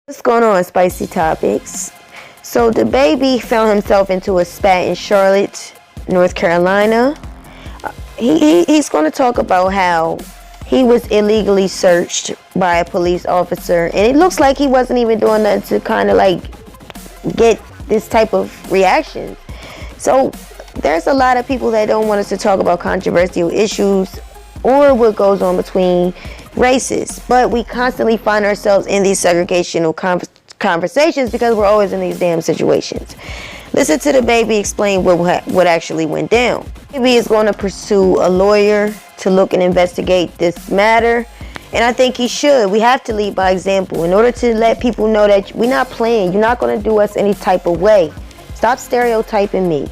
What's going on, Spicy Topics? So Dababy found himself into a spat in Charlotte, North Carolina. He's going to talk about how he was illegally searched by a police officer, and it looks like he wasn't even doing that to kind of like get this type of reaction. So there's a lot of people that don't want us to talk about controversial issues or what goes on between races, but we constantly find ourselves in these segregational conversations because we're always in these damn situations. Listen to Dababy explain what actually went down. Dababy is going to pursue a lawyer to look and investigate this matter, and I think he should. We have to lead by example in order to let people know that we're not playing. You're not going to do us any type of way. Stop stereotyping me.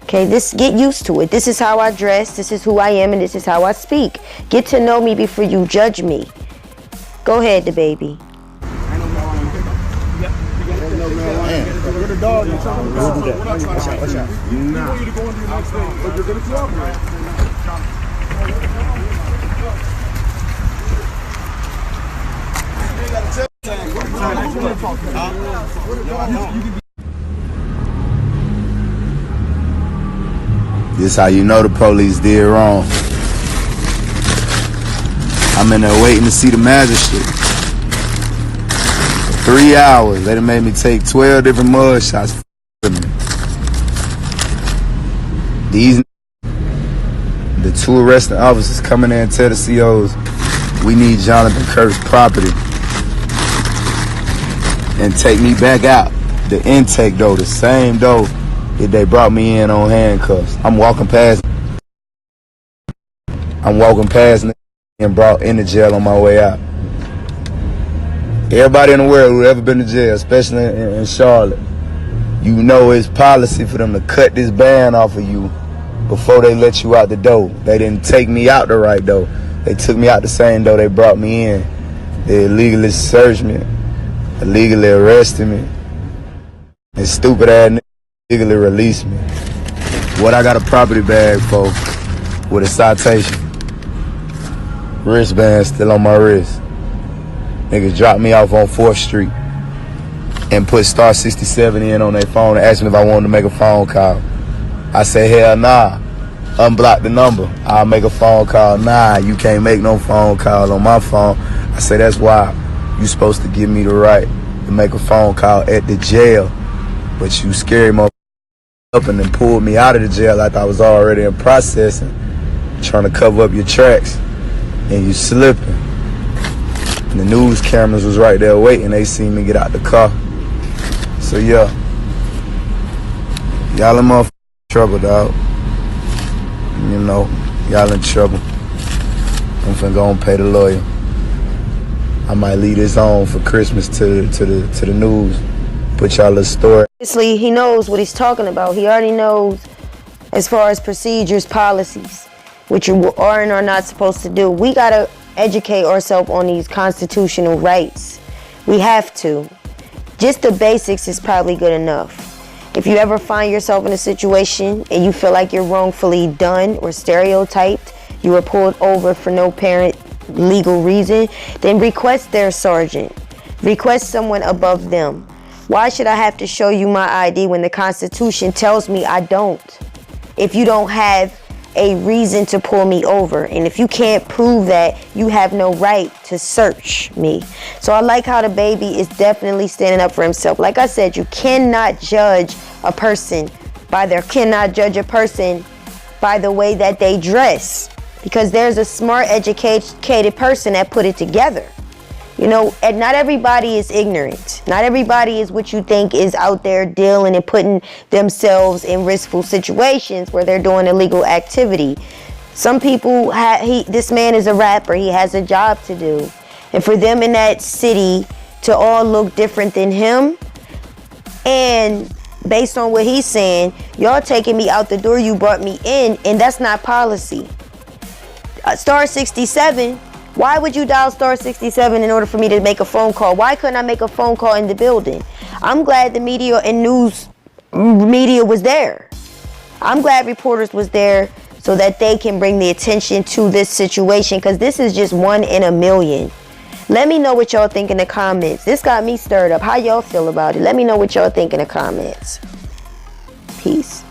Okay, get used to it. This is how I dress, this is who I am, and this is how I speak. Get to know me before you judge me. Go ahead, Dababy. This how you know the police did wrong. I'm in there waiting to see the magistrate. For 3 hours, they done made me take 12 different mug shots. The two arresting officers coming in and tell the COs, we need Jonathan Kirk's property. And take me back out. The intake door, the same door that they brought me in on handcuffs. I'm walking past and brought into jail on my way out. Everybody in the world who ever been to jail, especially in Charlotte, you know it's policy for them to cut this ban off of you before they let you out the door. They didn't take me out the right door. They took me out the same door they brought me in. They illegally searched me, illegally arrested me, and stupid ass niggas illegally released me. What I got a property bag for with a citation. Wristband still on my wrist. Niggas dropped me off on 4th Street and put star 67 in on their phone and asked me if I wanted to make a phone call. I said, hell nah. Unblock the number. I'll make a phone call. Nah, you can't make no phone call on my phone. I said, that's why you supposed to give me the right to make a phone call at the jail. But you scary motherfucker up and then pulled me out of the jail after I was already in processing, trying to cover up your tracks, and you slipping. And the news cameras was right there waiting. They seen me get out the car. So yeah, y'all in motherfucking trouble, dog. You know, y'all in trouble. I'm finna go and pay the lawyer. I might leave this on for Christmas to the news. Put y'all a story. Obviously, he knows what he's talking about. He already knows as far as procedures, policies, which you are and are not supposed to do. We gotta educate ourselves on these constitutional rights. We have to. Just the basics is probably good enough. If you ever find yourself in a situation and you feel like you're wrongfully done or stereotyped, you were pulled over for no apparent legal reason, then request their sergeant. Request someone above them. Why should I have to show you my ID when the Constitution tells me I don't? If you don't have a reason to pull me over, and if you can't prove that, you have no right to search me. So I like how Dababy is definitely standing up for himself. Like I said, you cannot judge a person by the way that they dress, because there's a smart, educated person that put it together. You know, and not everybody is ignorant. Not everybody is what you think is out there dealing and putting themselves in riskful situations where they're doing illegal activity. Some people, this man is a rapper. He has a job to do. And for them in that city to all look different than him, and based on what he's saying, y'all taking me out the door you brought me in, and that's not policy. Star 67. Why would you dial star 67 in order for me to make a phone call? Why couldn't I make a phone call in the building? I'm glad the media and news media was there. I'm glad reporters was there so that they can bring the attention to this situation, because this is just one in a million. Let me know what y'all think in the comments. This got me stirred up. How y'all feel about it? Let me know what y'all think in the comments. Peace.